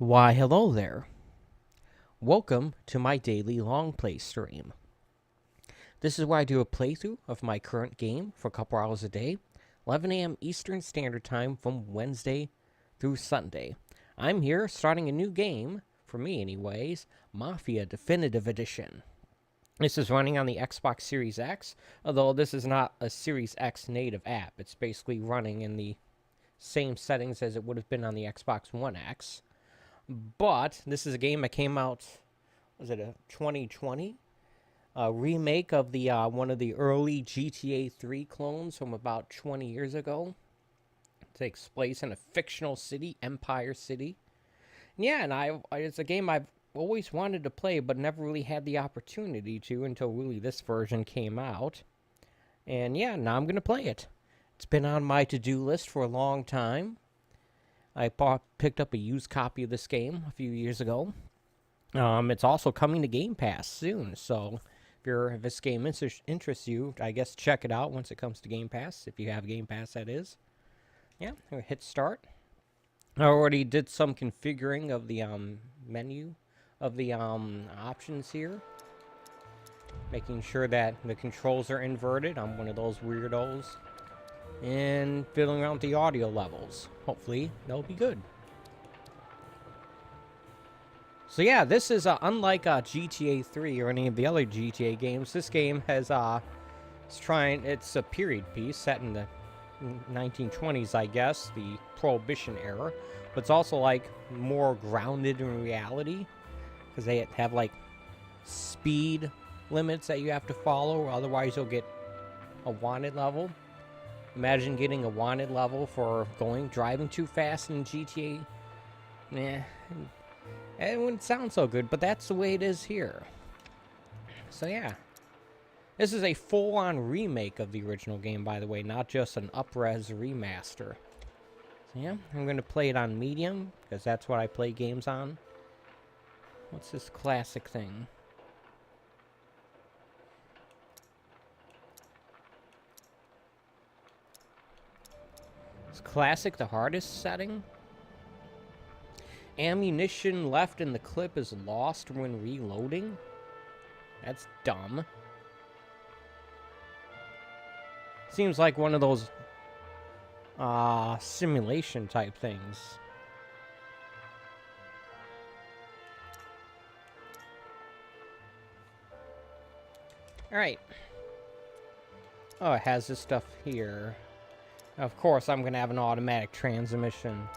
Why, hello there. Welcome to my daily long play stream. This is where I do a playthrough of my current game for a couple hours a day, 11 a.m. Eastern Standard Time from Wednesday through Sunday. I'm here starting a new game, for me anyways, Mafia Definitive Edition. This is running on the Xbox Series X, although this is not a Series X native app. It's basically running in the same settings as it would have been on the Xbox One X. But this is a game that came out, was it a 2020? A remake of the one of the early GTA 3 clones from about 20 years ago. It takes place in a fictional city, Empire City. Yeah, and it's a game I've always wanted to play, but never really had the opportunity to until really this version came out. And yeah, now I'm going to play it. It's been on my to-do list for a long time. I picked up a used copy of this game a few years ago. It's also coming to Game Pass soon, so if this game interests you, I guess check it out once it comes to Game Pass, if you have Game Pass, that is. Yeah, I'm going to hit start. I already did some configuring of the menu of the options here, making sure that the controls are inverted. I'm one of those weirdos. And fiddling around with the audio levels. Hopefully, they'll be good. So yeah, this is unlike GTA 3 or any of the other GTA games. This game has it's a period piece set in the 1920s, I guess, the Prohibition era. But it's also like more grounded in reality because they have like speed limits that you have to follow, otherwise you'll get a wanted level. Imagine getting a wanted level for driving too fast in GTA. Nah, it wouldn't sound so good, but that's the way it is here. So yeah. This is a full-on remake of the original game, by the way, not just an up-res remaster. So yeah, I'm going to play it on medium, because that's what I play games on. What's this classic thing? Is classic the hardest setting? Ammunition left in the clip is lost when reloading? That's dumb. Seems like one of those simulation type things. Alright. Oh, it has this stuff here. Of course, I'm going to have an automatic transmission.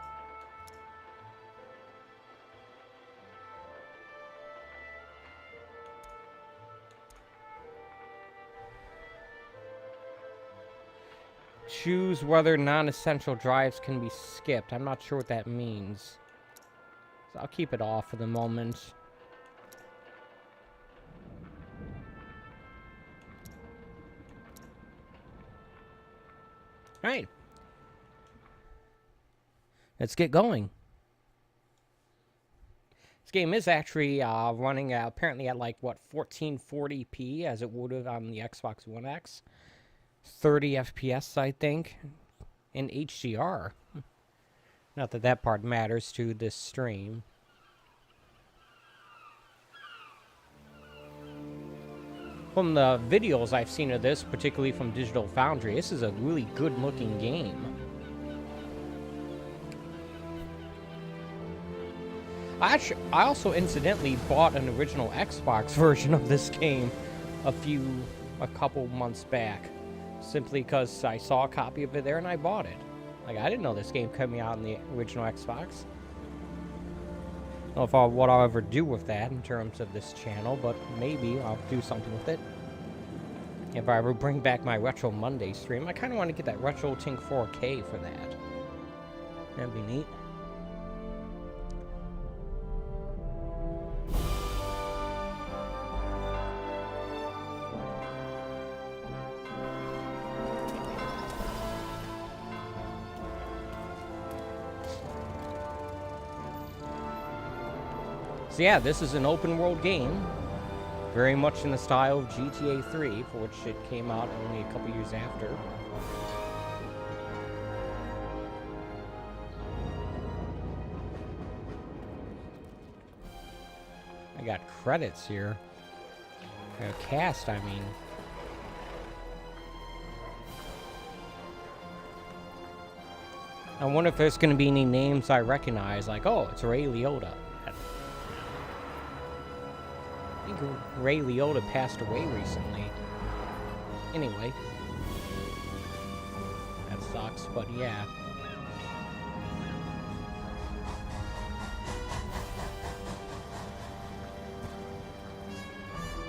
Choose whether non-essential drives can be skipped. I'm not sure what that means. So I'll keep it off for the moment. Alright. Let's get going. This game is actually running apparently at like, what, 1440p as it would have on the Xbox One X. 30 FPS, I think, in HDR. Not that that part matters to this stream. From the videos I've seen of this, particularly from Digital Foundry, this is a really good-looking game. I also incidentally bought an original Xbox version of this game a couple months back, simply because I saw a copy of it there and I bought it. Like, I didn't know this game coming out on the original Xbox. I don't know what I'll ever do with that in terms of this channel, but maybe I'll do something with it. If I ever bring back my Retro Monday stream, I kind of want to get that Retro Tink 4K for that. That'd be neat. So yeah, this is an open world game, very much in the style of GTA 3, for which it came out only a couple years after. We got credits here. Cast, I mean. I wonder if there's going to be any names I recognize, like, oh, it's Ray Liotta. I think Ray Liotta passed away recently. Anyway. That sucks, but yeah.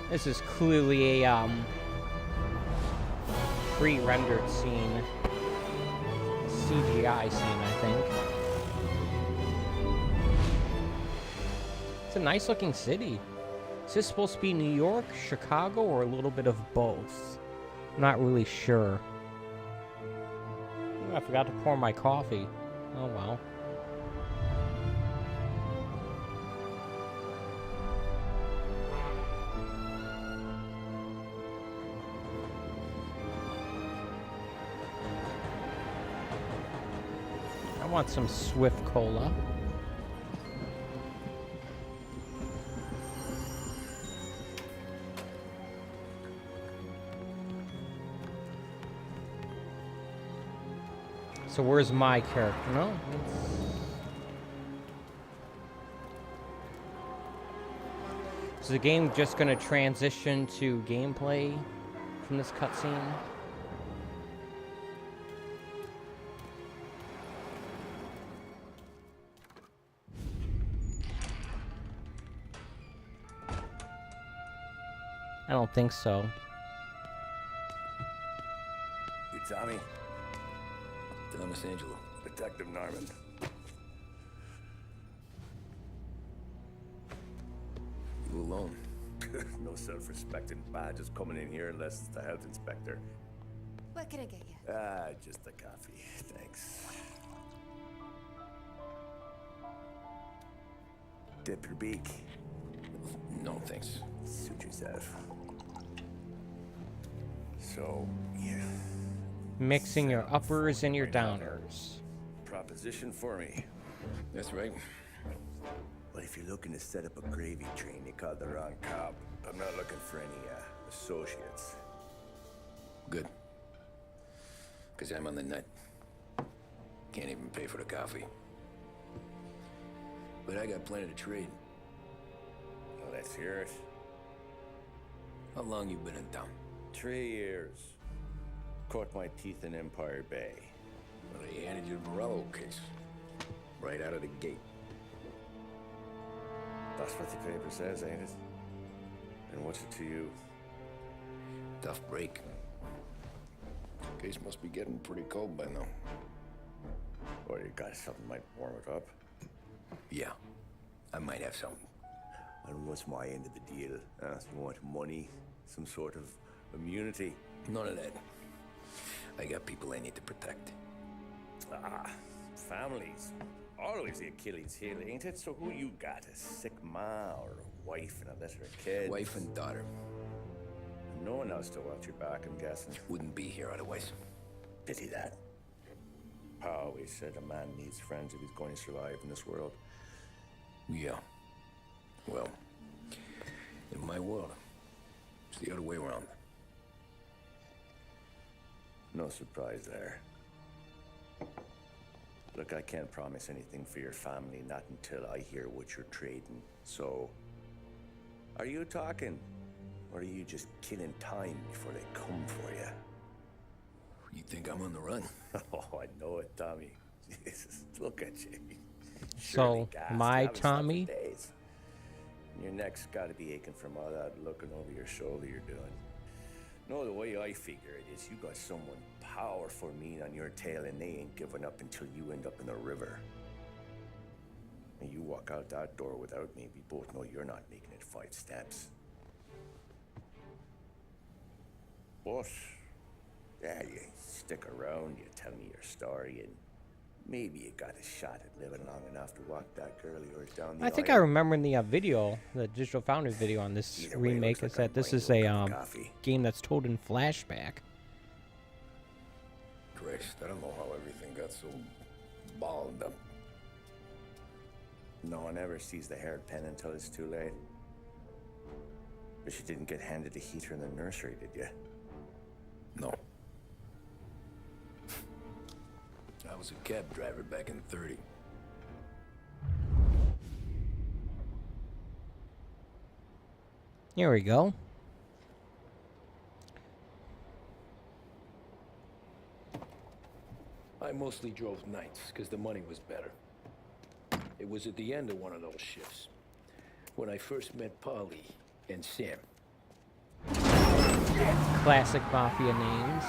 This is clearly a, pre-rendered scene. CGI scene, I think. It's a nice looking city. Is this supposed to be New York, Chicago, or a little bit of both? I'm not really sure. Ooh, I forgot to pour my coffee. Oh well. I want some Swift Cola. So where's my character? No? Is the game just going to transition to gameplay from this cutscene? I don't think so. You Tommy? Thomas Angelo. Detective Norman. You alone? No self-respecting badges coming in here unless it's the health inspector. What can I get you? Just a coffee. Thanks. Dip your beak. No, thanks. Suit yourself. So, yeah. Mixing your uppers and your downers. Proposition for me. That's right. Well, if you're looking to set up a gravy train, you called the wrong cop. I'm not looking for any, associates. Good. Because I'm on the nut. Can't even pay for the coffee. But I got plenty to trade. Well, let's hear it. How long you been in town? 3 years. Caught my teeth in Empire Bay. Well, they handed you the Morello case. Right out of the gate. That's what the paper says, ain't it? And what's it to you? Tough break. Case must be getting pretty cold by now. Or you got something might warm it up? Yeah, I might have something. And what's my end of the deal? You want money? Some sort of immunity? None of that. I got people I need to protect. Families. Always the Achilles heel, ain't it? So who you got? A sick ma or a wife and a litter of kids? Wife and daughter. No one else to watch your back, I'm guessing. Wouldn't be here otherwise. Pity that. Pa always said a man needs friends if he's going to survive in this world. Yeah. Well, in my world, it's the other way around. No surprise there. Look, I can't promise anything for your family, not until I hear what you're trading. So, are you talking? Or are you just killing time before they come for you? You think I'm on the run? Oh, I know it, Tommy. Jesus, look at you. So, my Tommy? Your neck's got to be aching from all that looking over your shoulder you're doing. No, the way I figure it is you got someone powerful mean on your tail and they ain't giving up until you end up in the river. And you walk out that door without me, we both know you're not making it 5 steps. But, yeah, you stick around, you tell me your story, and maybe you got a shot at living long enough to walk that girl of yours down the I think aisle. I remember in the video, the Digital Foundry video on this Either way, remake, looks is like that this I'm is buying you a cup of coffee. game that's told in flashback. Christ, I don't know how everything got so balled up. No one ever sees the hairpin until it's too late. But you didn't get handed a heater in the nursery, did you? No. I was a cab driver back in '30. Here we go. I mostly drove nights, because the money was better. It was at the end of one of those shifts, when I first met Polly and Sam. Classic Mafia names.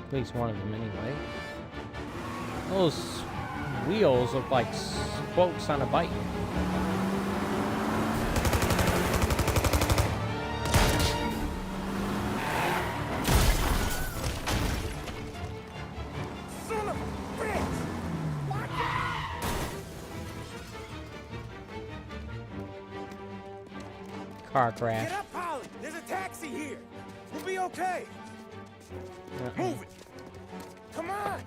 At least one of them, anyway. Those wheels look like spokes on a bike. Car crash. Get up, Polly! There's a taxi here! We'll be okay! Move it! Come on!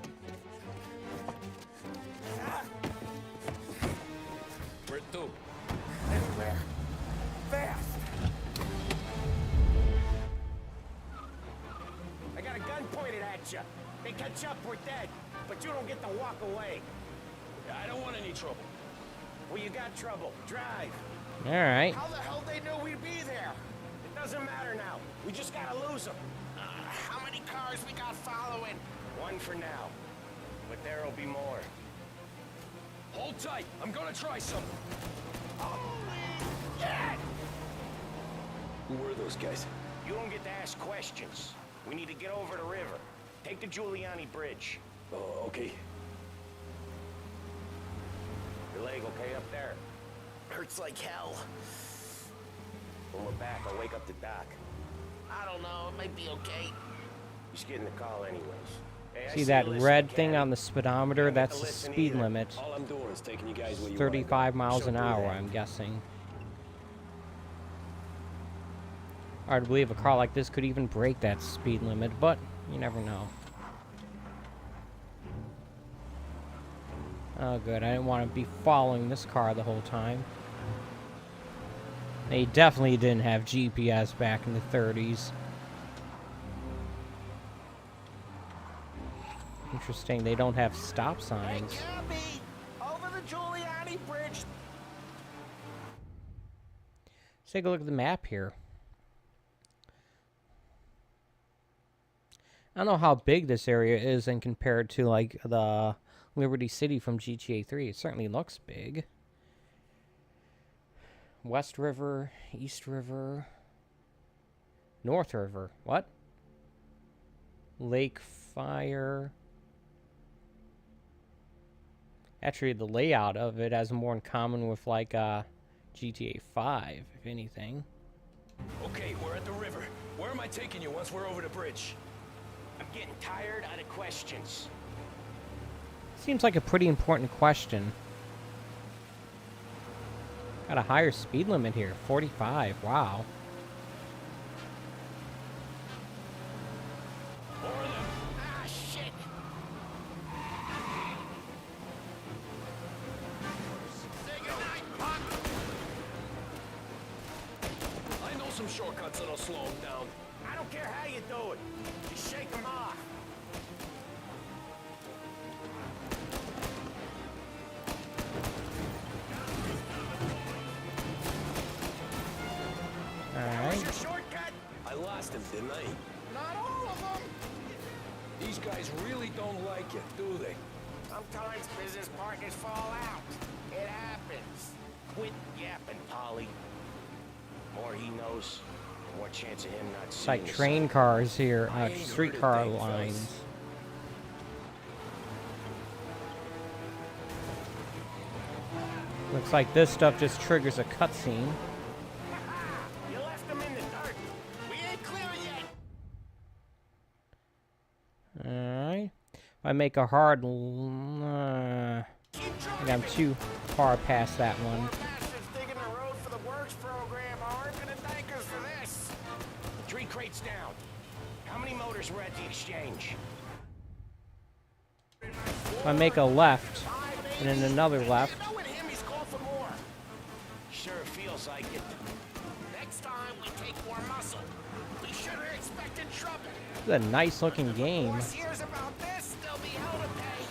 Where to? Anywhere. Fast! I got a gun pointed at you. They catch up, we're dead. But you don't get to walk away. I don't want any trouble. Well, you got trouble. Drive. All right. How the hell they knew we'd be there? It doesn't matter now. We just gotta lose them. How many cars we got following? One for now. But there'll be more. Hold tight. I'm gonna try something. Holy shit! Who were those guys? You don't get to ask questions. We need to get over the river. Take the Giuliani Bridge. Oh, okay. Your leg okay up there? Hurts like hell. When we're back, I'll wake up the doc. I don't know, it might be okay. He's getting the call anyways. Hey, I See that you red listen, thing Ken. on the speedometer? You don't get That's to the listen speed either. limit. All I'm doing is taking you guys where you 35 miles Show an me hour, that. I'm guessing. Hard to believe a car like this could even break that speed limit, but you never know. Oh, good. I didn't want to be following this car the whole time. They definitely didn't have GPS back in the 30s. Interesting, they don't have stop signs. Hey, Gabby! Over the Giuliani Bridge! Let's take a look at the map here. I don't know how big this area is and compared to like the Liberty City from GTA 3. It certainly looks big. West River, East River, North River. What? Lake Fire. Actually, the layout of it has more in common with like GTA 5, if anything. Okay, we're at the river. Where am I taking you once we're over the bridge? I'm getting tired out of questions. Seems like a pretty important question. Got a higher speed limit here, 45. Wow. Ah, shit! Say goodnight, Pop! I know some shortcuts that'll slow them down. I don't care how you do it. Just shake them off. Alright. Your shortcut? I lost him, didn't I? Not all of them. These guys really don't like you, do they? Sometimes business partners fall out. It happens. Quit yapping, Polly. More he knows, the more chance of him not It's seeing like us. train cars here, I ain't heard a streetcar thing, fellas. lines. Looks like this stuff just triggers a cutscene. You left them in the dirt. We ain't clear yet. Alright. If I make a hard... I Keep think I'm too far past that one. More bastards digging the road for the works program aren't gonna thank us for this. 3 crates down. How many motors were at the exchange? If I make a left, and then another left, You know with him, he's called for more. Sure feels like it. That It's a nice looking game. Boss hears about this, there'll be hell to pay.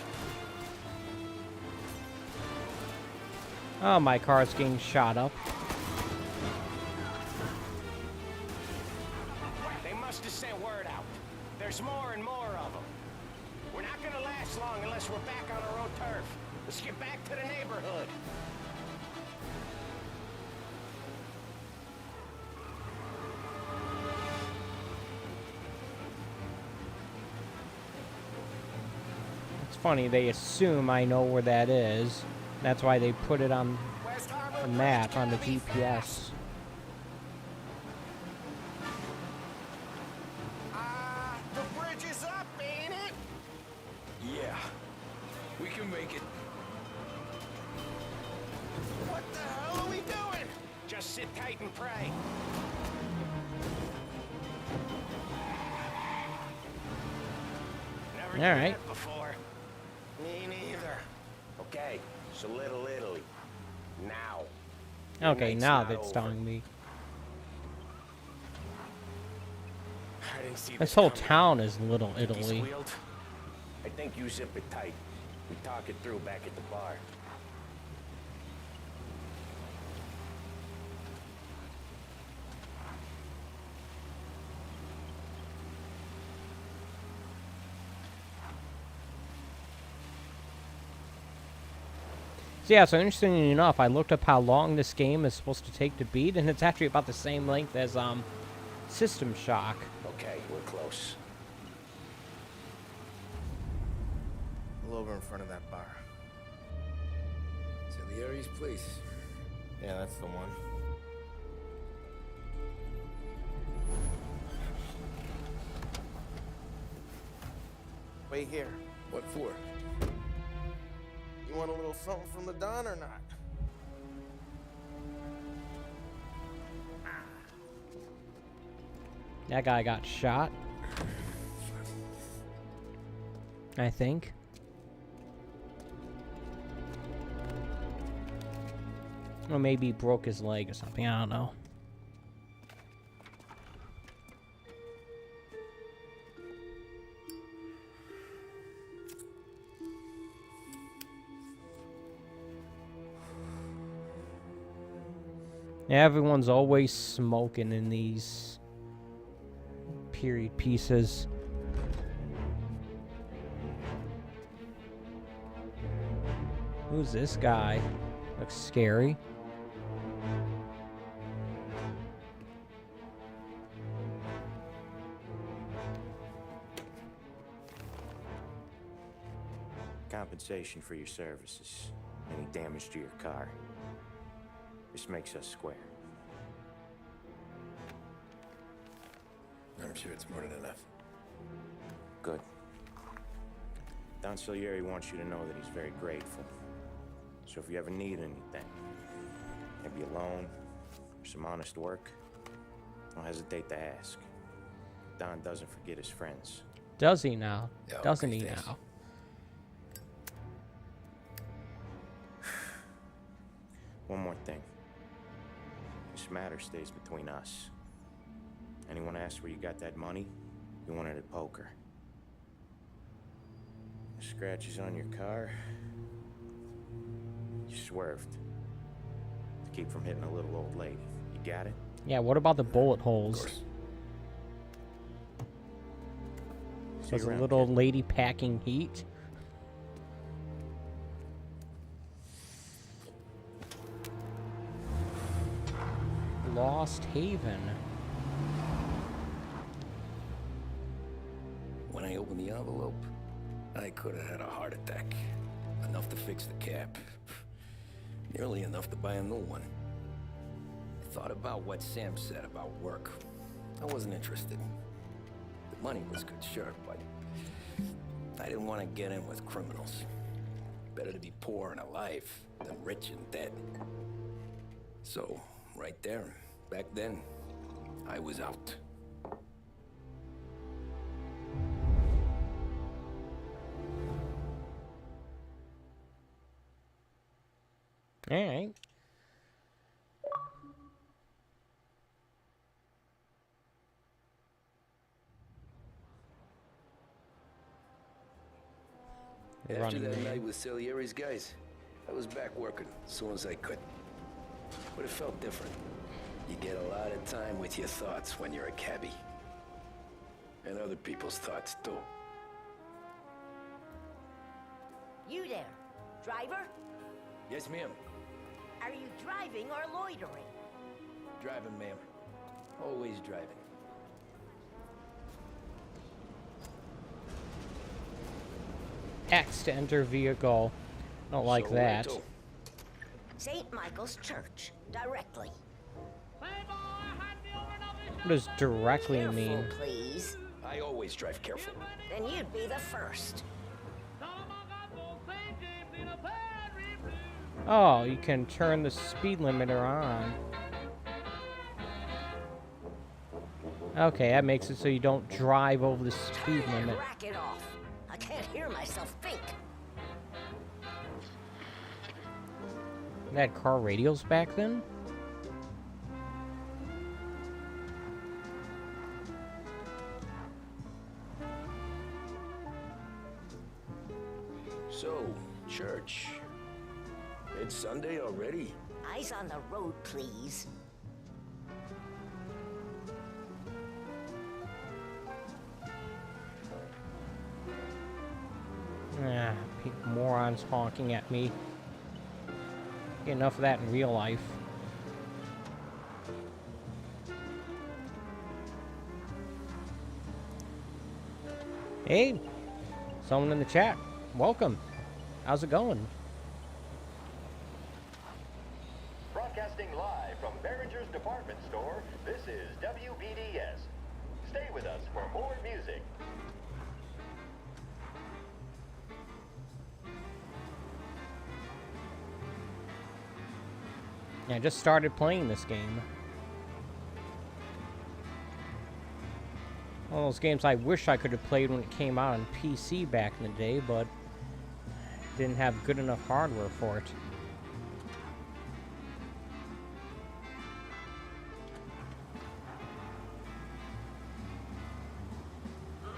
Oh, my car's getting shot up. They must have sent word out. There's more and more of them. We're not gonna last long unless we're back on our own turf. Let's get back to the neighborhood. It's funny, they assume I know where that is. That's why they put it on West Harbor the Bridge map, on the gotta be GPS. fast. The bridge is up, ain't it? Yeah. We can make it. What the hell are we doing? Just sit tight and pray. Never done All right. that before. Me neither. Okay, so Little Italy. Now. Okay, Remake's now not that's over. telling me. I didn't see This whole coming. town is Little Think he Italy. squealed? I think you zip it tight. We talk it through back at the bar. So yeah, so interestingly enough, I looked up how long this game is supposed to take to beat, and it's actually about the same length as System Shock. Okay, we're close. Pull over in front of that bar. Salieri's place. Yeah, that's the one. Wait here. What for? You want a little something from the Don or not? That guy got shot, I think. Or maybe he broke his leg or something, I don't know. Yeah, everyone's always smoking in these period pieces. Who's this guy? Looks scary. Compensation for your services. Any damage to your car. This makes us square. I'm sure it's more than enough. Good. Don Salieri wants you to know that he's very grateful. So if you ever need anything, maybe a loan or some honest work, don't hesitate to ask. Don doesn't forget his friends. Does he now? Yeah, Doesn't okay, he thanks. now? One more thing. This matter stays between us. Anyone asks where you got that money, you won it at poker. The scratches on your car, you swerved to keep from hitting a little old lady. You got it? Yeah, what about the bullet Of holes? course. See Was you a around, little kid. lady packing heat? Lost Haven. When I opened the envelope, I could have had a heart attack. Enough to fix the cap. Nearly enough to buy a new one. I thought about what Sam said about work. I wasn't interested. The money was good, sure, but I didn't want to get in with criminals. Better to be poor and alive than rich and dead. So, right there, back then, I was out. Alright. The After Running that Man. night with Salieri's guys, I was back working as soon as I could. But it felt different. You get a lot of time with your thoughts when you're a cabbie. And other people's thoughts, too. You there, driver? Yes, ma'am. Are you driving or loitering? Driving, ma'am. Always driving. X to enter vehicle. Don't like So where that. to? St. Michael's Church, directly. What does directly Careful, mean? please. I always drive careful. Then you'd be the first. Oh, you can turn the speed limiter on. Okay, that makes it so you don't drive over the speed limit. Rack it off. I can't hear myself think. They had car radios back then? So, church. It's Sunday already? Eyes on the road, please. Ah, morons honking at me. Get enough of that in real life. Hey, someone in the chat. Welcome. How's it going? Broadcasting live from Behringer's Department Store, this is WBDS. Stay with us for more music. Yeah, I just started playing this game. One of those games I wish I could have played when it came out on PC back in the day, but didn't have good enough hardware for it.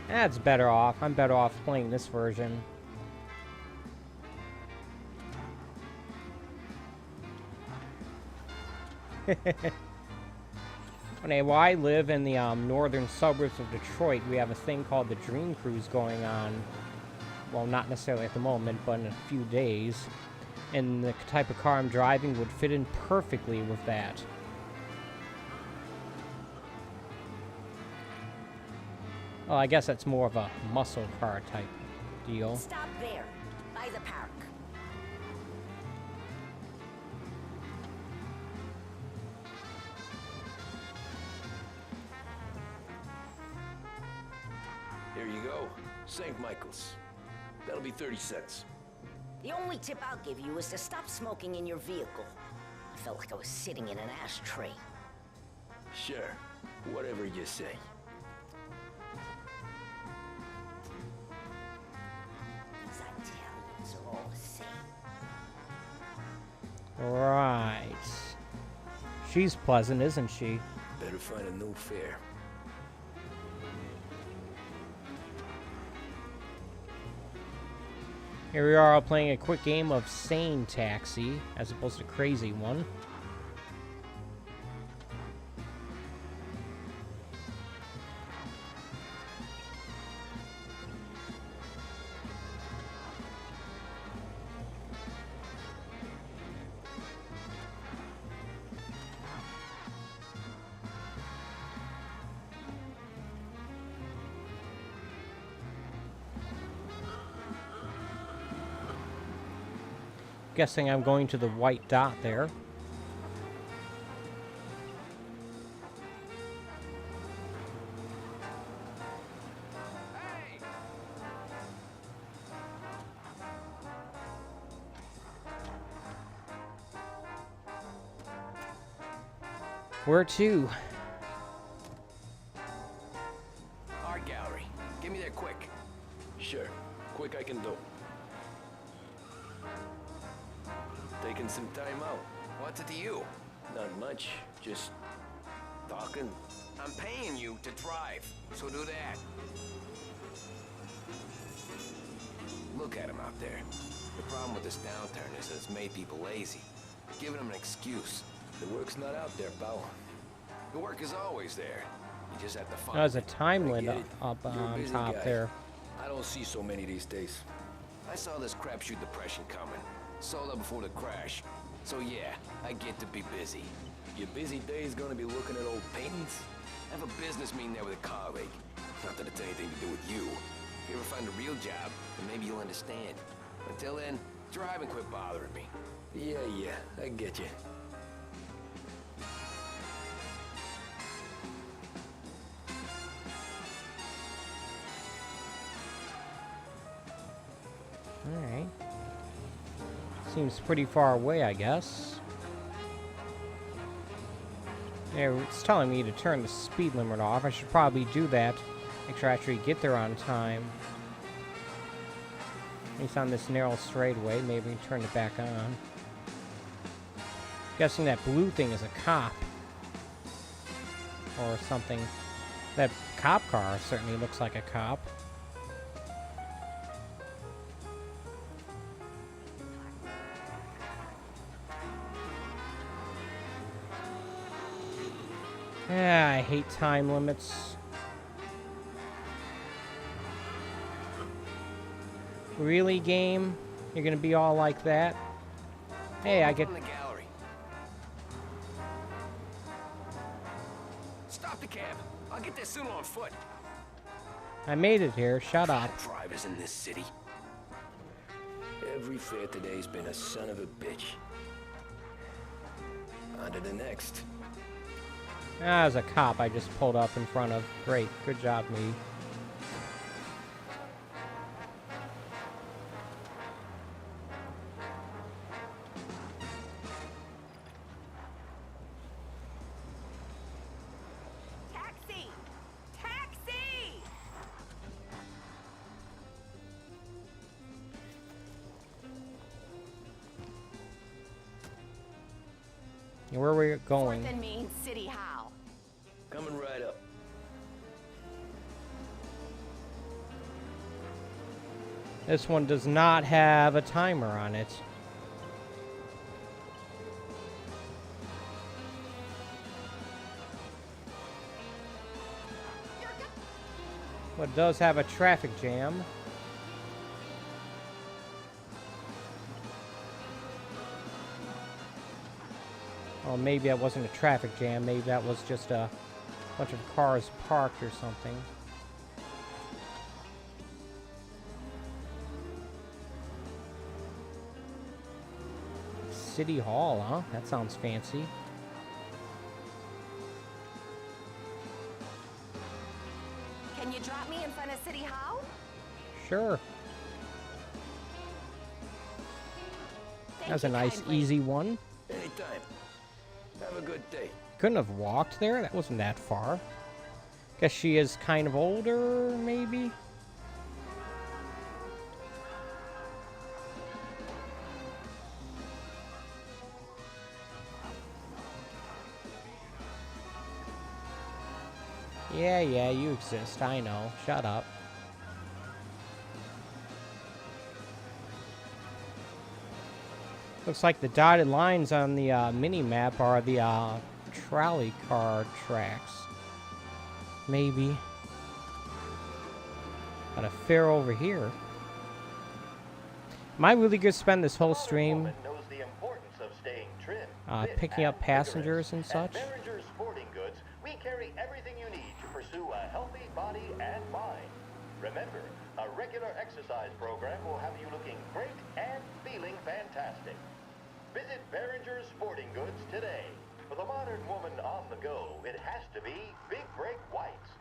That's better off. I'm better off playing this version. Okay, well, I live in the northern suburbs of Detroit. We have a thing called the Dream Cruise going on. Well, not necessarily at the moment, but in a few days. And the type of car I'm driving would fit in perfectly with that. Well, I guess that's more of a muscle car type deal. Stop there, by the park. Here you go. St. Michael's. That'll be 30 cents. The only tip I'll give you is to stop smoking in your vehicle. I felt like I was sitting in an ashtray. Sure. Whatever you say. These Italians are all the same. Right. She's pleasant, isn't she? Better find a new fare. Here we are playing a quick game of Sane Taxi, as opposed to Crazy One. Guessing I'm going to the white dot there. Where to? Art gallery. Get me there quick. Sure. Quick I can do. Taking some time out. What's it to you? Not much. Just talking. I'm paying you to drive, so do that. Look, Look at them out there. The problem with this downturn is that it's made people lazy. Giving them an excuse. The work's not out there, pal. The work is always there. You just have to find There's a it. time I limit get it. up You're a on busy top guy. there. I don't see so many these days. I saw this crapshoot depression coming. Sold up before the crash. So yeah, I get to be busy. Your busy day is gonna be looking at old paintings? I have a business meeting there with a colleague. Not that it's anything to do with you. If you ever find a real job, then maybe you'll understand. Until then, drive and quit bothering me. Yeah, I get you. Alright. Seems pretty far away, I guess. Yeah, it's telling me to turn the speed limit off. I should probably do that. Make sure I actually get there on time. At least on this narrow straightaway. Maybe we can turn it back on. Guessing that blue thing is a cop. Or something. That cop car certainly looks like a cop. Yeah, I hate time limits. Really, game? You're gonna be all like that? Hey, I get... From the gallery. Stop the cab. I'll get there soon on foot. I made it here. Shut up. Drivers in this city. Every fare today's been a son of a bitch. On to the next. Ah, as a cop I just pulled up in front of. Great. Good job, me. Taxi! Taxi! Where are we going? Fourth and Main City Hall. Coming right up. This one does not have a timer on it. But it does have a traffic jam. Or maybe that wasn't a traffic jam. Maybe that was just a bunch of cars parked or something. City Hall, huh? That sounds fancy. Can you drop me in front of City Hall? Sure. That's a you nice, kindly. easy one. Anytime. Have a good day. Couldn't have walked there. That wasn't that far. Guess she is kind of older, maybe? Yeah, you exist. I know. Shut up. Looks like the dotted lines on the mini-map are the trolley car tracks. Maybe. Got a fair over here. Am I really going to spend this whole stream Woman knows the importance of staying trim, fit, picking up and passengers and vigorous. such? At Behringer's Sporting Goods, we carry everything you need to pursue a healthy body and mind. Remember, a regular exercise program will have you looking great and feeling fantastic. Visit Behringer's Sporting Goods today. For the modern woman on the go, it has to be Big Break Whites.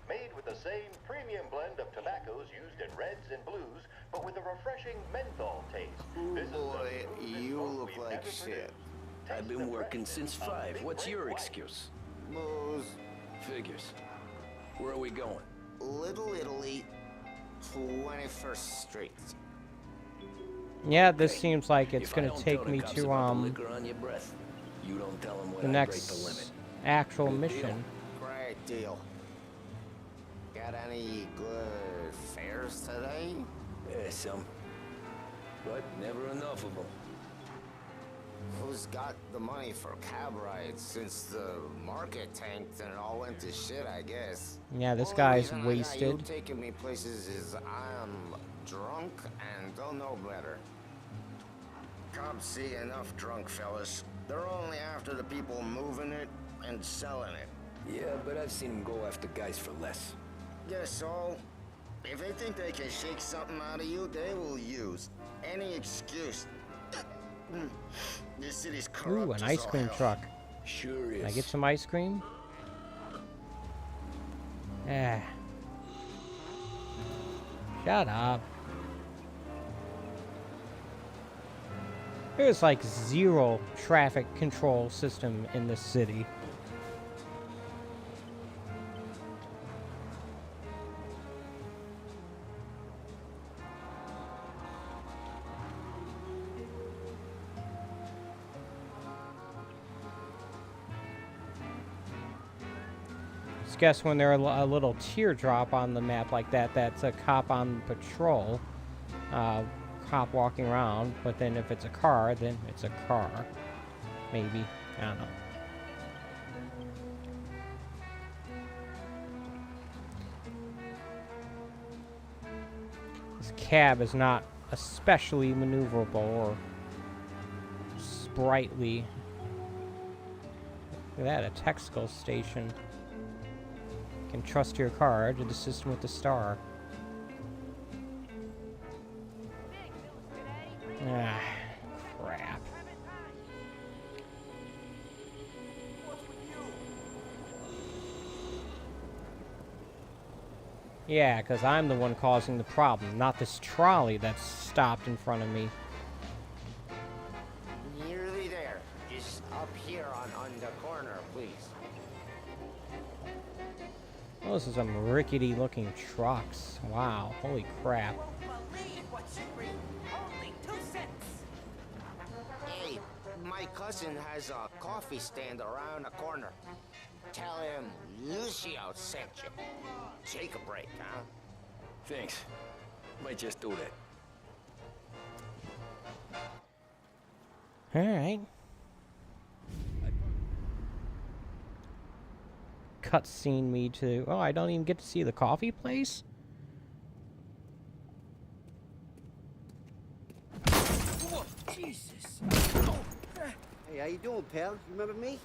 Made with the same premium blend of tobaccos used in reds and blues, but with a refreshing menthol taste. This is the Boy, smoothest you smoke look we've like ever shit. produced. I've Taste been the working freshness since of 5. Big What's Break your Whites. excuse? Booze, Figures. Where are we going? Little Italy, 21st Street. Yeah, this Okay. seems like it's If I going to don't take tell the me cops to about the liquor on your breath, you don't tell them when the I break the next limit. actual Good deal. mission. Great deal. Got any good fares today? Yeah, some. but never enough of them. Who's got the money for cab rides since the market tanked and it all went to shit, I guess? Yeah, this Only guy's reason I got wasted. you taking me places is I'm drunk and don't know better. Cops see enough drunk fellas. They're only after the people moving it and selling it. Yeah, but I've seen them go after guys for less. Guess so. If they think they can shake something out of you, they will use any excuse. This city's corrupt Ooh, an as ice all cream hell. truck. Sure is. Can I get some ice cream? Ah. Shut up. There's like zero traffic control system in this city. Just guess when there's a little teardrop on the map like that, that's a cop on patrol. Cop walking around, but then if it's a car, then it's a car. Maybe. I don't know. This cab is not especially maneuverable or sprightly. Look at that, a Texaco station. You can trust your car to the system with the star. Ah, crap. Yeah, because I'm the one causing the problem, not this trolley that's stopped in front of me. Nearly there. Just up here on the corner, please. Oh, this is some rickety looking trucks. Wow, holy crap. Hey, my cousin has a coffee stand around the corner. Tell him Lucio sent you. Take a break, huh? Thanks. Might just do that. Alright. Cutscene me to... Oh, I don't even get to see the coffee place? Jesus. Hey, how you doing, pal? You remember me?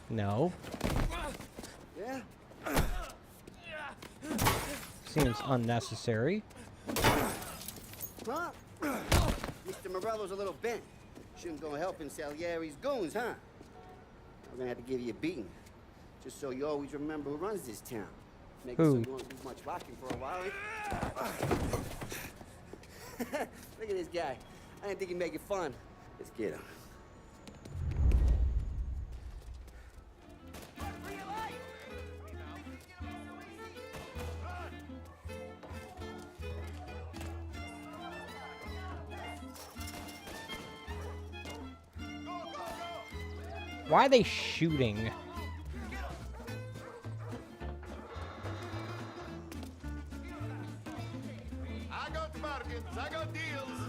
No. Yeah? Seems unnecessary. Huh? Mr. Morello's a little bent. Shouldn't go helping Salieri's goons, huh? We're gonna have to give you a beating. Just so you always remember who runs this town. Make it so Who? you won't do much rocking for a while. Look at this guy. I didn't think he'd make it fun. Let's get him. Why are they shooting? I got bargains, I got deals.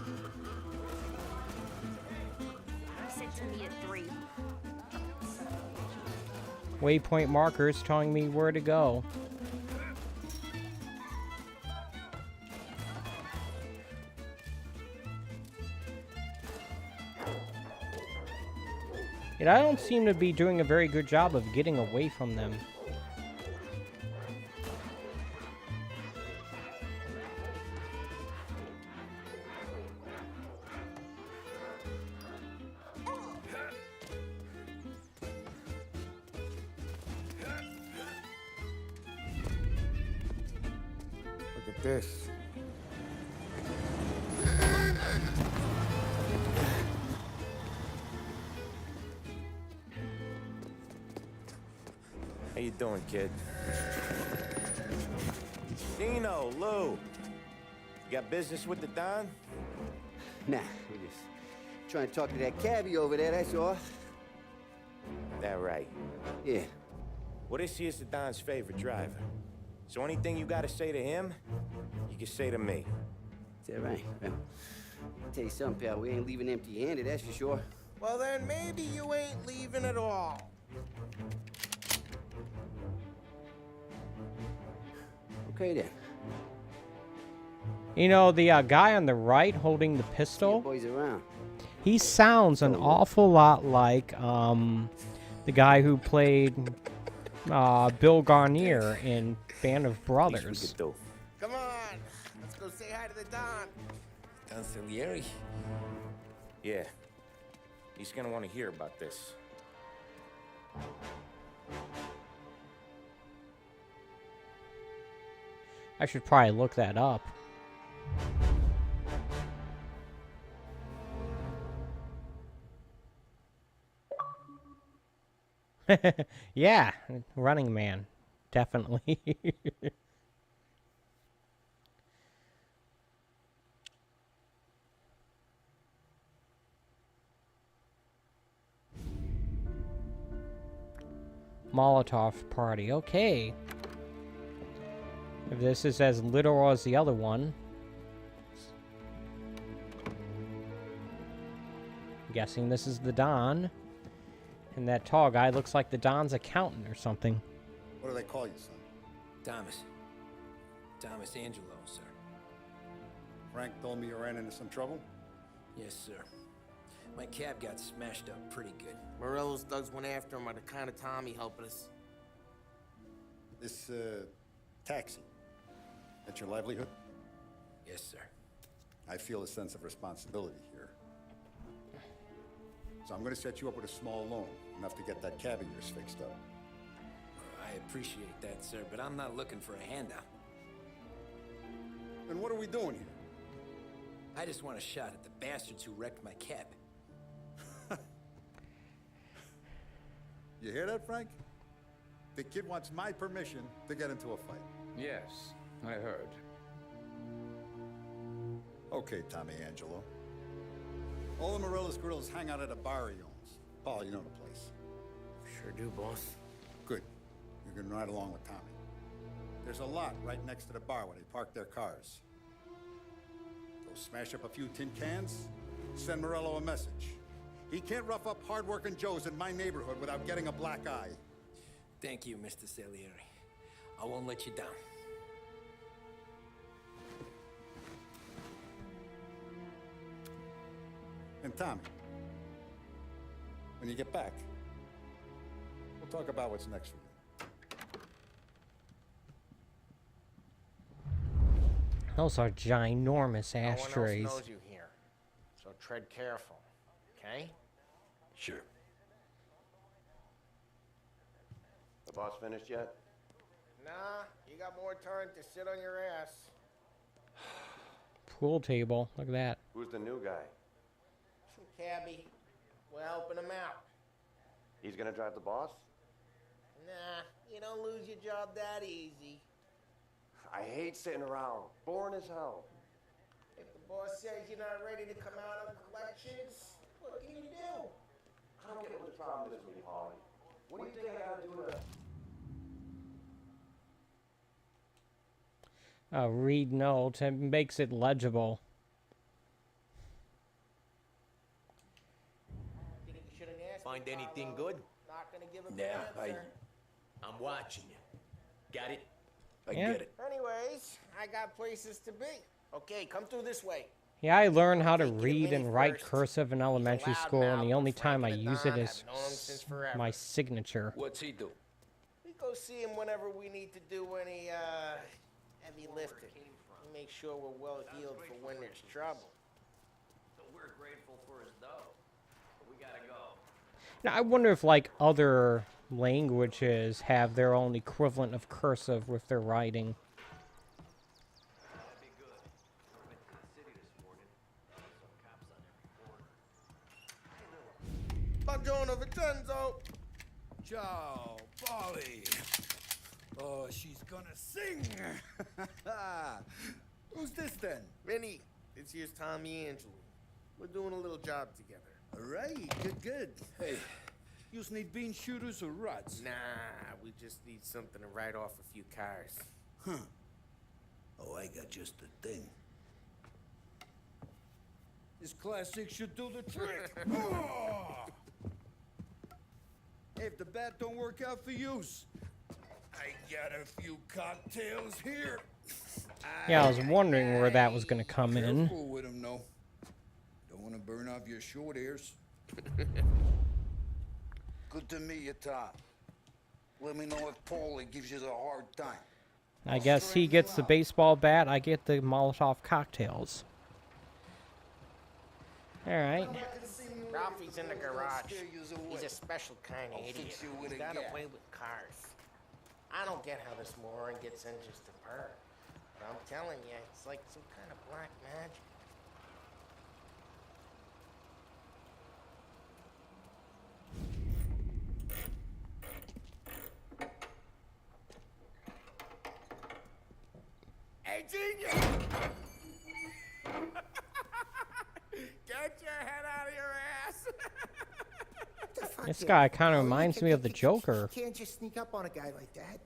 Sit to me at 3. Waypoint markers telling me where to go. Yet I don't seem to be doing a very good job of getting away from them. Look at this. How you doing, kid? Dino, Lou. You got business with the Don? Nah, we just trying to talk to that cabbie over there, that's all. That right. Yeah. Well, this here's the Don's favorite driver. So anything you gotta say to him, you can say to me. Is that right? Well, Tell you something, pal, we ain't leaving empty-handed, that's for sure. Well, then maybe you ain't leaving at all. Okay, then. You know, the guy on the right holding the See you pistol, boys around. he sounds an awful lot like the guy who played Bill Garnier in Band of Brothers. Come on, let's go say hi to the Don. Don Salieri? Yeah, he's gonna want to hear about this. I should probably look that up. Yeah, Running Man. Definitely. Molotov party. Okay. If this is as literal as the other one. I'm guessing this is the Don. And that tall guy looks like the Don's accountant or something. What do they call you, son? Thomas. Thomas Angelo, sir. Frank told me you ran into some trouble? Yes, sir. My cab got smashed up pretty good. Morello's thugs went after him on account of Tommy helping us. This, taxi. That's your livelihood? Yes, sir. I feel a sense of responsibility here. So I'm gonna set you up with a small loan, enough to get that cab of yours fixed up. I appreciate that, sir, but I'm not looking for a handout. Then what are we doing here? I just want a shot at the bastards who wrecked my cab. You hear that, Frank? The kid wants my permission to get into a fight. Yes, I heard. Okay, Tommy Angelo. All the Morello's girls hang out at a bar he owns. Paul, you know the place. Sure do, boss. Good. You can ride along with Tommy. There's a lot right next to the bar where they park their cars. Go smash up a few tin cans, send Morello a message. He can't rough up hard-working Joes in my neighborhood without getting a black eye. Thank you, Mr. Salieri. I won't let you down. And Tommy, when you get back, we'll talk about what's next for you. Those are ginormous No ashtrays. one else knows you here, so tread careful, okay? Sure. The boss finished yet? Nah, you got more time to sit on your ass. Pool table. Look at that. Who's the new guy? Some cabbie. We're helping him out. He's gonna drive the boss? Nah, you don't lose your job that easy. I hate sitting around. Boring as hell. If the boss says you're not ready to come out on collections, what can you do? I don't get what the problem is with you, Holly. What do you think I gotta do to... Read note. It makes it legible. Think you should have asked Find me, anything Carlo. good? Not gonna give a Yeah, good answer. I'm watching you. Got it? I Yeah. get it. Anyways, I got places to be. Okay, come through this way. Yeah, I learned how to Take you to read Minnie and write first. cursive in elementary He's a school, and the loudmouth, only but time I Frank and use it Don is have known him since forever. my signature. What's he do? We go see him whenever we need to do any heavy lifting. We make sure we're well healed for when there's trouble. So we're grateful for his dough. But we gotta go. Now, I wonder if, like, other languages have their own equivalent of cursive with their writing. That'd be good. I went to the city this morning. Some cops on every corner. Buongiorno, Vincenzo! Ciao, Polly. Oh, she's gonna sing. Who's this then? Vinny, this here's Tommy Angelo. We're doing a little job together. All right, good. Hey, you need bean shooters or rods? Nah, we just need something to write off a few cars. Huh. Oh, I got just the thing. This classic should do the trick. Oh! Hey, if the bat don't work out for use, I got a few cocktails here. Yeah, I was wondering where that was going to come in. Careful with them, though. Don't want to burn off your short ears. Good to meet you, Tom. Let me know if Paulie gives you the hard time. I guess he gets the baseball bat, I get the Molotov cocktails. Alright. Ralphie's in the garage. He's a special kind of idiot. He's got a way with cars. I don't get how this moron gets in just to purr. But I'm telling you, it's like some kind of black magic. Hey, genius! Get your head out of your ass! This guy kind of reminds me of the Joker. You can't just sneak up on a guy like that.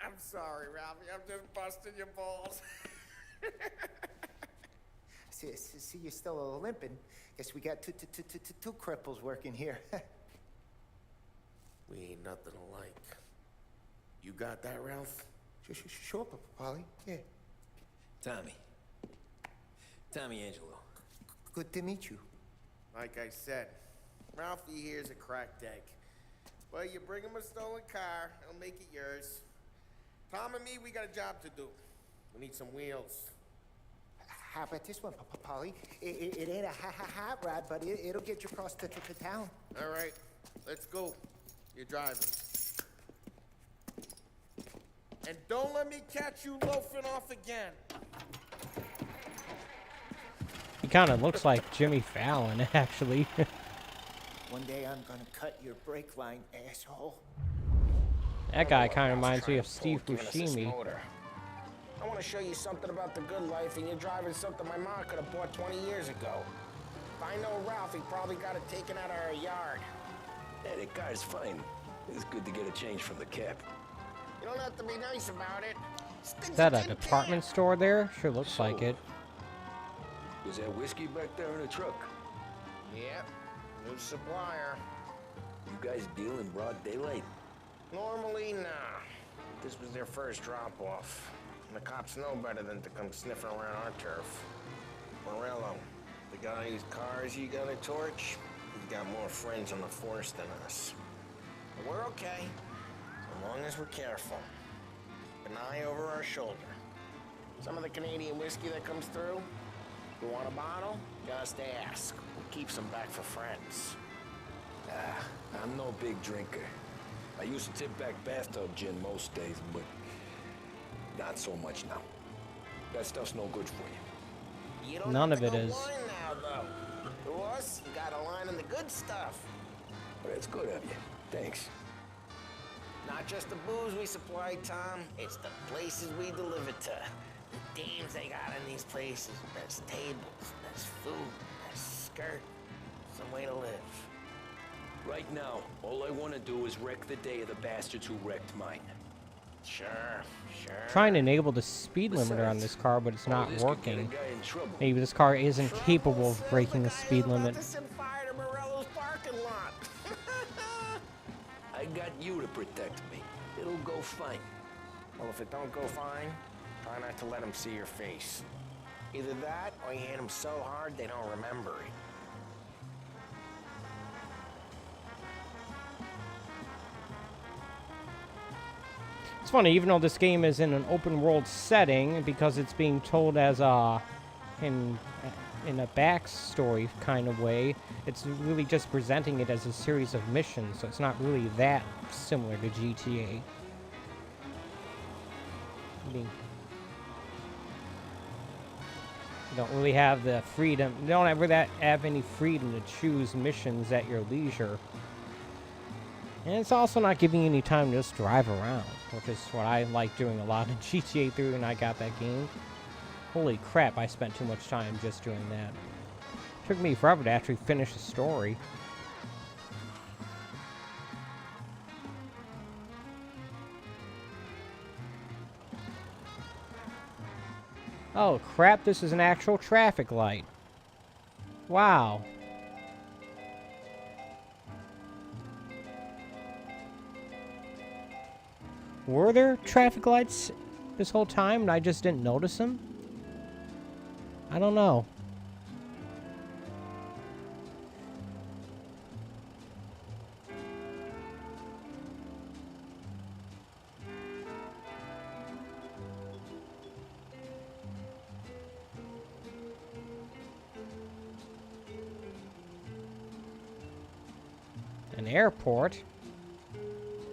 I'm sorry, Ralphie. I'm just busting your balls. See, you're still limping. Guess we got two cripples working here. We ain't nothing alike. You got that, Ralph? Sure, Polly. Yeah. Tommy Angelo. Good to meet you. Like I said, Ralphie here's a cracked egg. Well, you bring him a stolen car, he'll make it yours. Tom and me, we got a job to do. We need some wheels. How about this one, Polly? It ain't a hot rod, but it'll get you across to town. All right, let's go. You're driving. And don't let me catch you loafing off again. He kind of looks like Jimmy Fallon, actually. One day I'm gonna cut your brake line, asshole. That guy kind of reminds me of Steve Buscemi. I want to show you something about the good life, and you're driving something my mom could have bought 20 years ago. If I know Ralph, he probably got it taken out of our yard. Yeah, that car's fine. It's good to get a change from the cap. You don't have to be nice about it. Is that a department store there? Sure looks like it. Was that whiskey back there in the truck? Yep, new supplier. You guys deal in broad daylight? Normally, nah. This was their first drop-off. And the cops know better than to come sniffing around our turf. Morello, the guy whose cars you got a torch, he's got more friends on the force than us. But we're okay, as long as we're careful. An eye over our shoulder. Some of the Canadian whiskey that comes through, you want a bottle? Just ask. We'll keep some back for friends. I'm no big drinker. I used to tip back bathtub gin most days, but not so much now. That stuff's no good for you. You don't None have of to it go is. blind now, though. To us, you got a line on the good stuff. But that's good of you. Thanks. Not just the booze we supply, Tom. It's the places we deliver to. The dames they got in these places. There's tables, there's food, there's skirt. Some way to live. Right now, all I want to do is wreck the day of the bastards who wrecked mine. Sure. Trying to enable the speed limiter on this car, but it's not working. Maybe this car isn't capable of breaking the speed limit. To set fire to Morello's parking lot. I got you to protect me. It'll go fine. Well, if it don't go fine, try not to let them see your face. Either that, or you hit them so hard they don't remember it. It's funny, even though this game is in an open world setting, because it's being told as in a backstory kind of way, it's really just presenting it as a series of missions, so it's not really that similar to GTA. I mean, you don't really have the freedom, you don't ever have any freedom to choose missions at your leisure. And it's also not giving you any time to just drive around, which is what I like doing a lot in GTA 3 when I got that game. Holy crap, I spent too much time just doing that. Took me forever to actually finish the story. Oh crap, this is an actual traffic light. Wow. Were there traffic lights this whole time and I just didn't notice them? I don't know. An airport?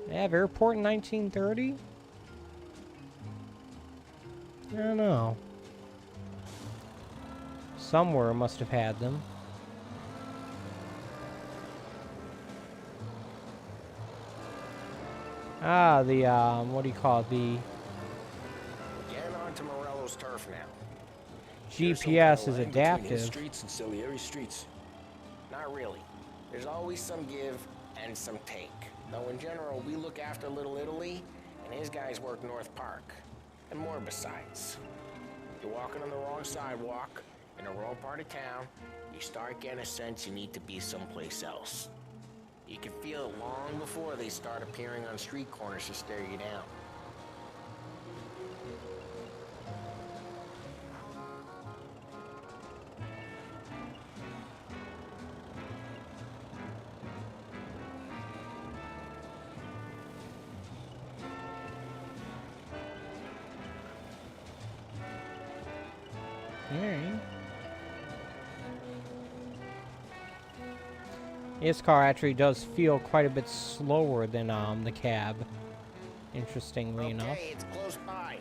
They have airport in 1930? I don't know. Somewhere must have had them. Ah, the, what do you call it? The Getting onto Morello's turf now. GPS is adaptive. Streets and Salieri streets. Not really. There's always some give and some take. Though in general, we look after Little Italy, and his guys work North Park. And more besides. You're walking on the wrong sidewalk, in the wrong part of town, you start getting a sense you need to be someplace else. You can feel it long before they start appearing on street corners to stare you down. Alright. This car actually does feel quite a bit slower than the cab, interestingly enough. Okay, it's close by.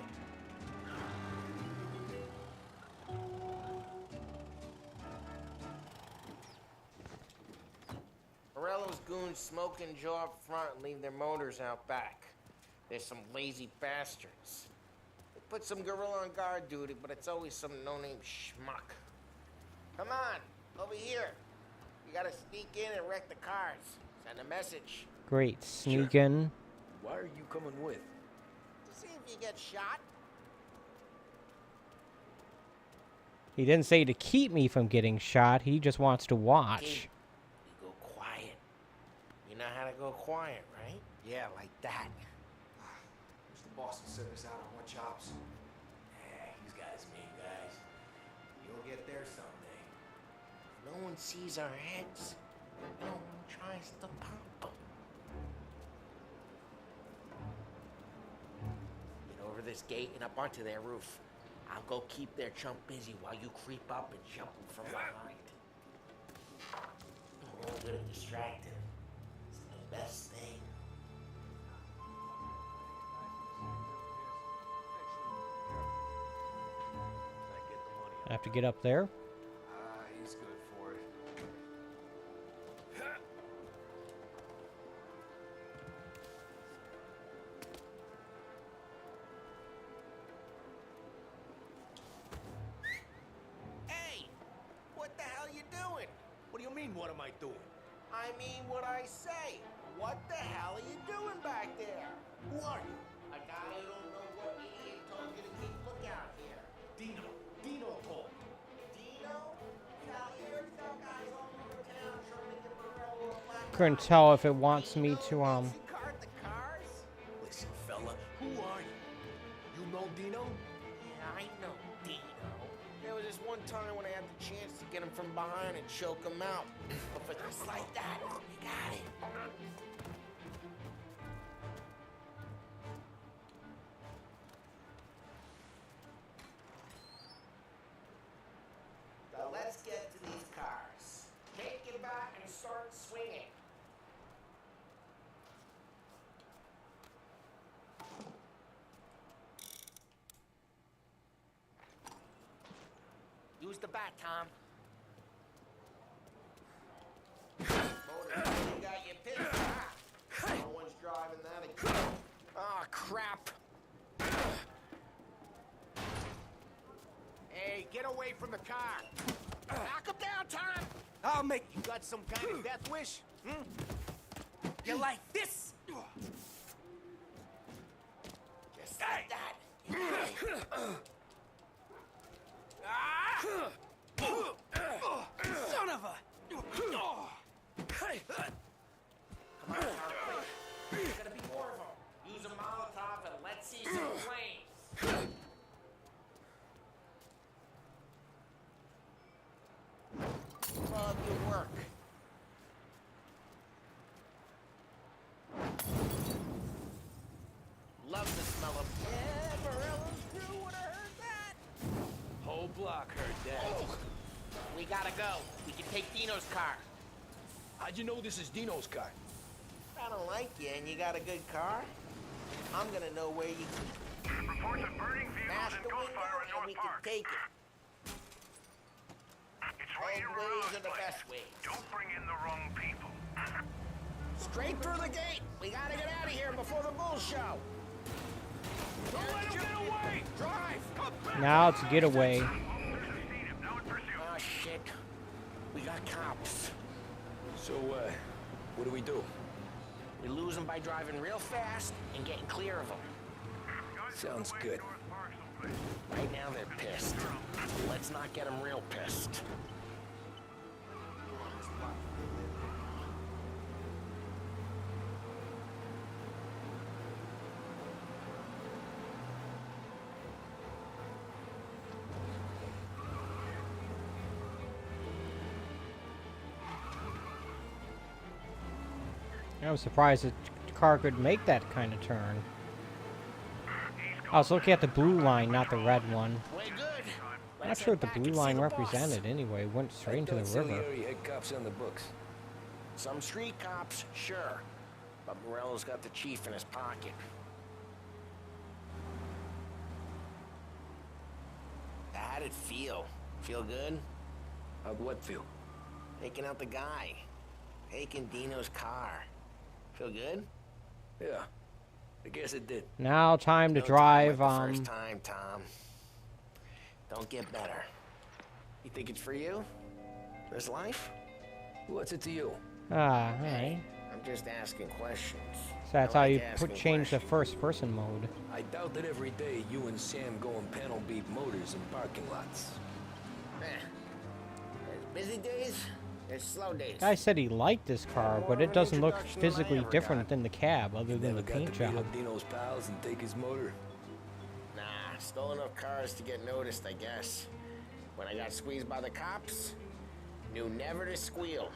Morello's goons smoke and jaw up front and leave their motors out back. They're some lazy bastards. They put some gorilla on guard duty, but it's always some no-name schmuck. Come on, over here. You gotta sneak in and wreck the cars. Send a message. Great, sneak in. Why are you coming with? To see if you get shot. He didn't say to keep me from getting shot, he just wants to watch. You go quiet. You know how to go quiet, right? Yeah, like that. Wish the boss would send us out on what jobs. These guys mean guys. You'll get there someday. No one sees our heads. No one tries to pop them. Get over this gate and up onto their roof. I'll go keep their chump busy while you creep up and jump them from behind. A little bit of distracting. It's the best thing. I have to get up there. He's good for it. Hey! What the hell you doing? What do you mean, what am I doing? I mean what I say. What the hell are you doing back there? Who are you? A guy who don't know what idiot told you to keep lookout here. Dino told me. Dino? Salieri's got guys all over town trying to get Morello a black Couldn't eye. tell if it wants me to Dino cart the cars? Listen, fella, who are you? You know Dino? Yeah, I know Dino. There was this one time when I had the chance to get him from behind and choke him out. But for just like that, you got it. Now let's get to these cars. Take it back and start swinging. Use the bat, Tom. Motor got you pissed, huh? No one's driving that again. Oh, crap. Hey, get away from the car. Knock him down, Tom! I'll make you got some kind of death wish? Hmm? You like this? Just like that. Son of Come on, car, quick. There's gonna be more of them. Use a Molotov and let's see some flames. Love your work. Love the smell of... Yeah, Morello's crew would have heard that. Whole block heard that. Oh, we gotta go. We can take Dino's car. How'd you know this is Dino's car? I don't like you and you got a good car. I'm gonna know where you keep it. Reports of burning Smash vehicles the and window gunfire in and North we can Park. take it. It's right here Old on ways our are the side. best ways. Don't bring in the wrong people. Straight through the gate. We gotta get out of here before the bulls show. Don't let him get away! Drive! Now it's a getaway. Oh, shit. We got cops. So, what do we do? We lose them by driving real fast and getting clear of them. Sounds good. Right now they're pissed. Let's not get them real pissed. I was surprised the car could make that kind of turn. I was looking at the blue line, not the red one. We're good. Not Let's sure head what the back blue and see line the boss. represented anyway. Went straight into the river. Salieri had cops on the books. Some street cops, sure. But Morello's got the chief in his pocket. How'd it feel? Feel good? How'd what feel? Taking out the guy. Taking Dino's car. Feel good? Yeah, I guess it did. Now time to No drive. time like the first time, Tom. Don't get better. You think it's for you? This life? What's it to you? Alright. I'm just asking questions. So that's I how like you asking change the questions. first-person mode. I doubt that every day you and Sam go and panel beat motors in parking lots. There's busy days, there's slow days. Guy said he liked this car, More but of it an doesn't look introduction than I physically ever different got. than the cab, other than Never the got paint to beat job. up Dino's pals and take his motor. Nah, stole enough cars to get noticed, I guess. When I got squeezed by the cops, knew never to squeal.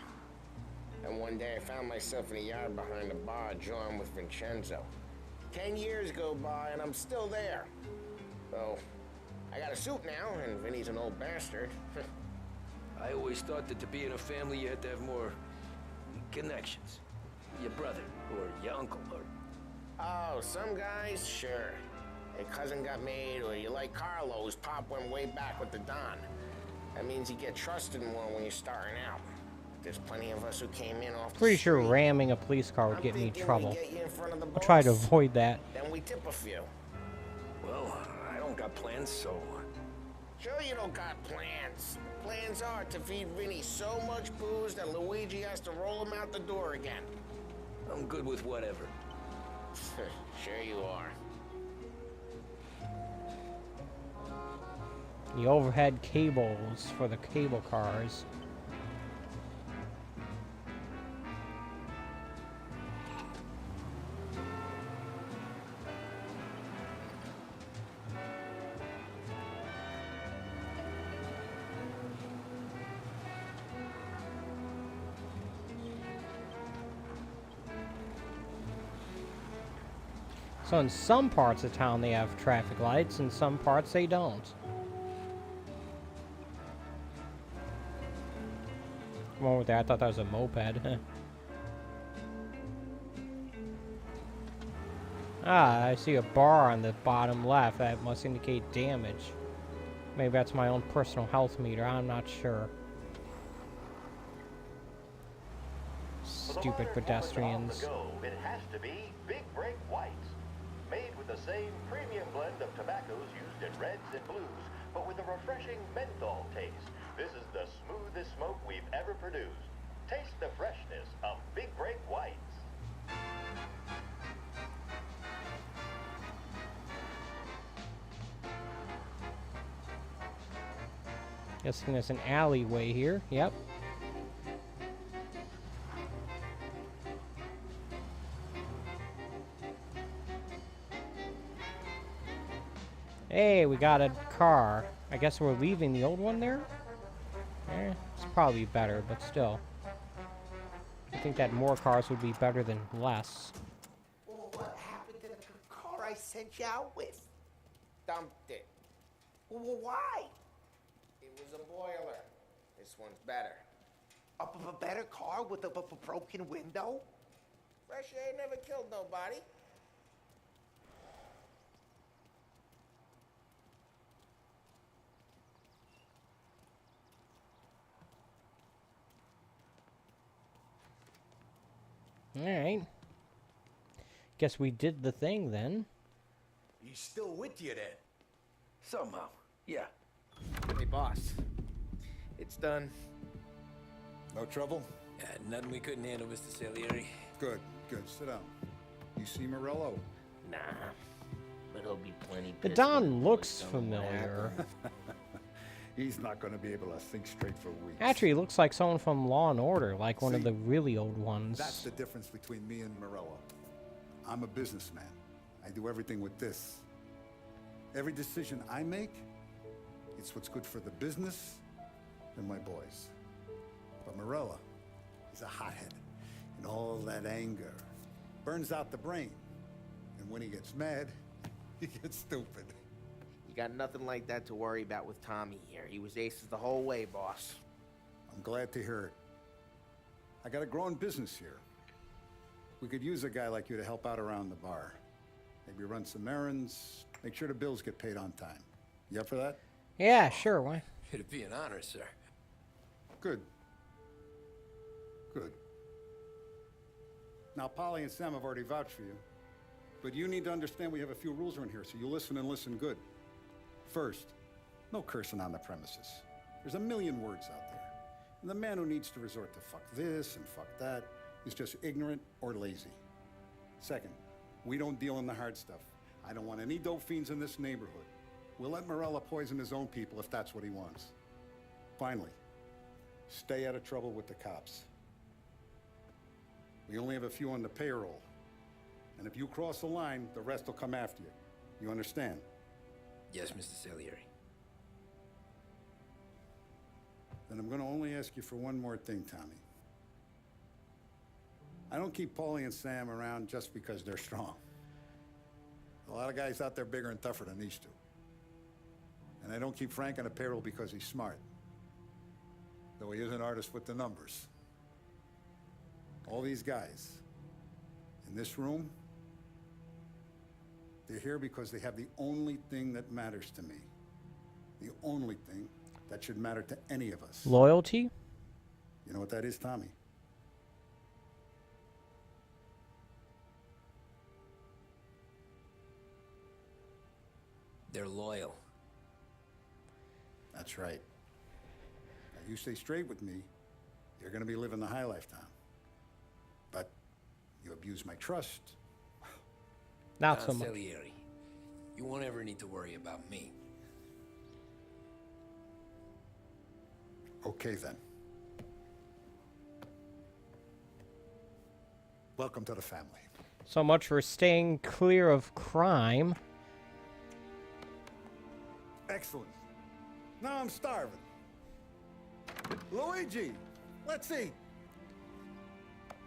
And one day I found myself in a yard behind a bar drawing with Vincenzo. 10 years go by and I'm still there. So, I got a suit now, and Vinny's an old bastard. I always thought that to be in a family you had to have more connections. Your brother, or your uncle, or... Oh, some guys, sure. A cousin got made, or you like Carlos, Pop went way back with the Don. That means you get trusted more when you're starting out. There's plenty of us who came in off the Pretty sure street. ramming a police car would I'm get me in thinking we trouble. get you in front of the I'll try to boss, avoid that. Then we tip a few. Well, I don't got plans, so... Sure you don't got plans. Plans are to feed Vinny so much booze that Luigi has to roll him out the door again. I'm good with whatever. Sure you are. The overhead cables for the cable cars. So in some parts of town they have traffic lights, in some parts they don't. Come on with that, I thought that was a moped. Ah, I see a bar on the bottom left. That must indicate damage. Maybe that's my own personal health meter, I'm not sure. Stupid pedestrians. It has to be Big Break Whites. Made with the same premium blend of tobaccos used in reds and blues, but with a refreshing menthol taste. This is the smoothest smoke we've ever produced. Taste the freshness of Big Break Whites. Guessing there's an alleyway here. Yep. Hey, we got a car. I guess we're leaving the old one there? It's probably better, but still. I think that more cars would be better than less. What happened to the car I sent you out with? Dumped it. Why? It was a boiler. This one's better. A better car with a broken window? Fresh air never killed nobody. Alright. Guess we did the thing then. He's still with you then? Somehow, yeah. Hey, boss. It's done. No trouble? Nothing we couldn't handle, Mr. Salieri. Good, good. Sit down. You see Morello? Nah, but he'll be plenty The pissed Don when he looks knows someone familiar. He's not going to be able to think straight for weeks. Actually, he looks like someone from Law and Order, like one of See, the really old ones. That's the difference between me and Morello. I'm a businessman. I do everything with this. Every decision I make, it's what's good for the business and my boys. But Morello, he's a hothead. And all that anger burns out the brain. And when he gets mad, he gets stupid. You got nothing like that to worry about with Tommy here. He was aces the whole way, boss. I'm glad to hear it. I got a growing business here. We could use a guy like you to help out around the bar. Maybe run some errands, make sure the bills get paid on time. You up for that? Yeah, sure, why? It'd be an honor, sir. Good. Good. Now, Polly and Sam have already vouched for you. But you need to understand we have a few rules around here, so you listen and listen good. First, no cursing on the premises. There's a million words out there. And the man who needs to resort to fuck this and fuck that is just ignorant or lazy. Second, we don't deal in the hard stuff. I don't want any dope fiends in this neighborhood. We'll let Morella poison his own people if that's what he wants. Finally, stay out of trouble with the cops. We only have a few on the payroll. And if you cross the line, the rest will come after you. You understand? Yes, Mr. Salieri. Then I'm going to only ask you for one more thing, Tommy. I don't keep Paulie and Sam around just because they're strong. A lot of guys out there bigger and tougher than these two. And I don't keep Frank on the payroll because he's smart. Though he is an artist with the numbers. All these guys in this room, they're here because they have the only thing that matters to me. The only thing that should matter to any of us. Loyalty? You know what that is, Tommy? They're loyal. That's right. Now, you stay straight with me, you're going to be living the high life, Tom. But you abuse my trust. Not so much. Salieri, you won't ever need to worry about me. Okay, then. Welcome to the family. So much for staying clear of crime. Excellent. Now I'm starving. Luigi, let's eat.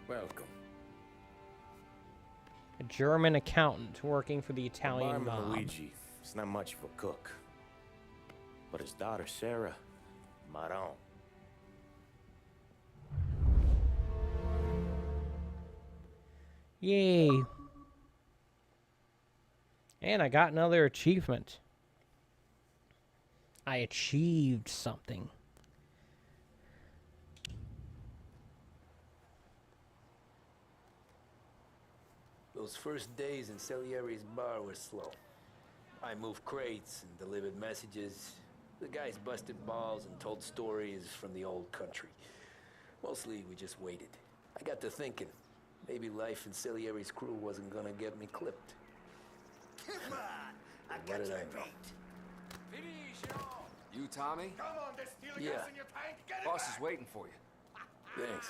Welcome. A German accountant working for the Italian Barman mob. Luigi is not much of a cook. But his daughter, Sarah, Maron. Yay. And I got another achievement. I achieved something. Those first days in Salieri's bar were slow. I moved crates and delivered messages. The guys busted balls and told stories from the old country. Mostly, we just waited. I got to thinking, maybe life in Salieri's crew wasn't gonna get me clipped. Come on! I What got did your I know? beat. You, Tommy? Come on, there's steel Yeah. gas in your tank. Get it Boss back. is waiting for you. Thanks.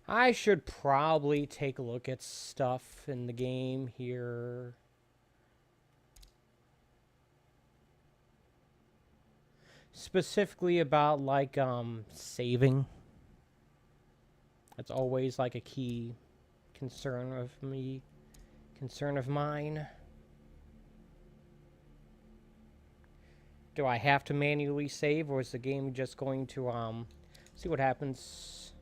I should probably take a look at stuff in the game here. Specifically about, like, saving. That's always, like, a key concern of mine. Do I have to manually save, or is the game just going to, see what happens?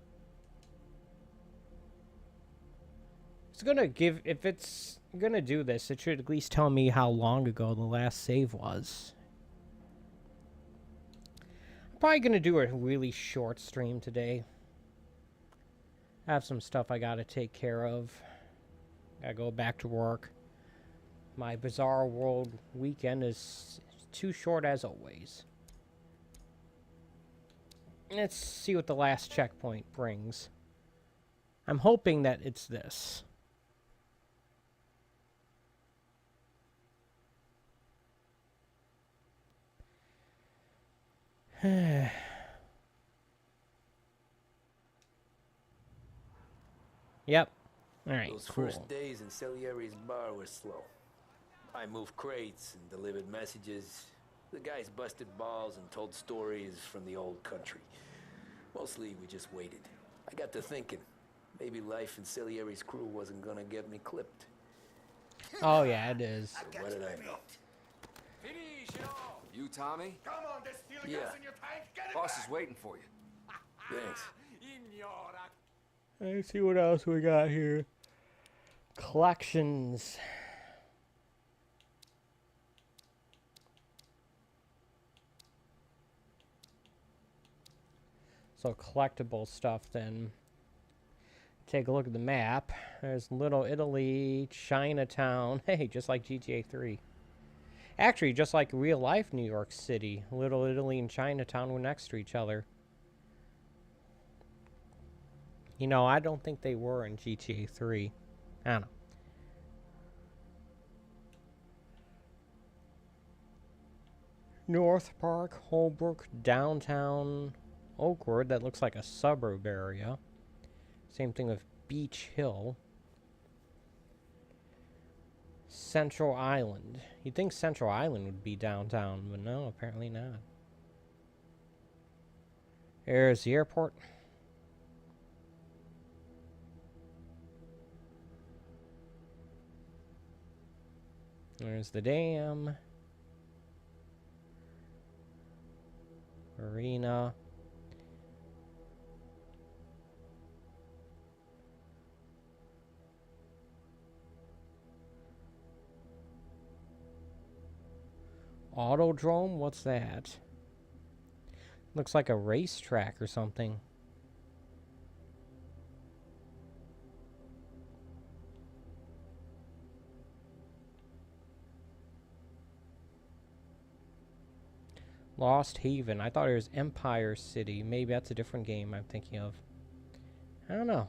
It's gonna give, if it's gonna do this, it should at least tell me how long ago the last save was. I'm probably gonna do a really short stream today. I have some stuff I gotta take care of. Gotta go back to work. My Bizarre World weekend is too short as always. Let's see what the last checkpoint brings. I'm hoping that it's this. Yep. Alright, Those cool. first days in Salieri's bar were slow. I moved crates and delivered messages. The guys busted balls and told stories from the old country. Mostly we just waited. I got to thinking, maybe life in Salieri's crew wasn't gonna get me clipped. Oh yeah, it is. So what did I know? You, Tommy? Come on, there's stealing Yeah. gas in your tank. Get it Boss back. is waiting for you. Thanks. Let's see what else we got here. Collections. So collectible stuff then. Take a look at the map. There's Little Italy, Chinatown. Hey, just like GTA 3. Actually, just like real life New York City. Little Italy and Chinatown were next to each other. You know, I don't think they were in GTA 3. I don't know. North Park, Holbrook, downtown Oakwood. That looks like a suburb area. Same thing with Beach Hill. Central Island. You'd think Central Island would be downtown, but no, apparently not. There's the airport. There's the dam. Marina. Autodrome? What's that? Looks like a racetrack or something. Lost Haven. I thought it was Empire City. Maybe that's a different game I'm thinking of. I don't know.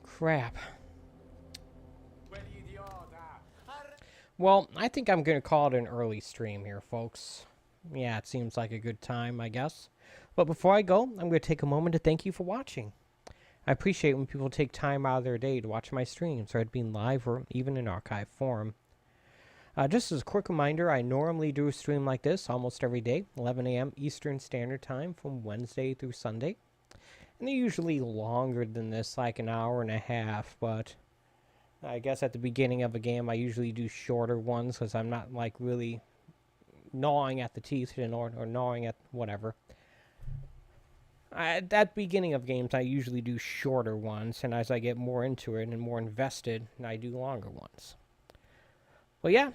Crap. Well, I think I'm going to call it an early stream here, folks. Yeah, it seems like a good time, I guess. But before I go, I'm going to take a moment to thank you for watching. I appreciate when people take time out of their day to watch my streams, whether it be live or even in archive form. Just as a quick reminder, I normally do a stream like this almost every day, 11 a.m. Eastern Standard Time from Wednesday through Sunday. And they're usually longer than this, like an hour and a half, but I guess at the beginning of a game I usually do shorter ones because I'm not like really gnawing at the teeth or gnawing at whatever. At the beginning of games I usually do shorter ones, and as I get more into it and more invested, I do longer ones. Well, yeah.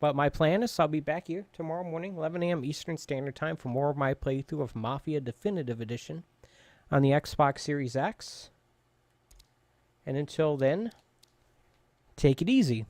But my plan is I'll be back here tomorrow morning, 11 a.m. Eastern Standard Time, for more of my playthrough of Mafia Definitive Edition on the Xbox Series X. And until then, take it easy.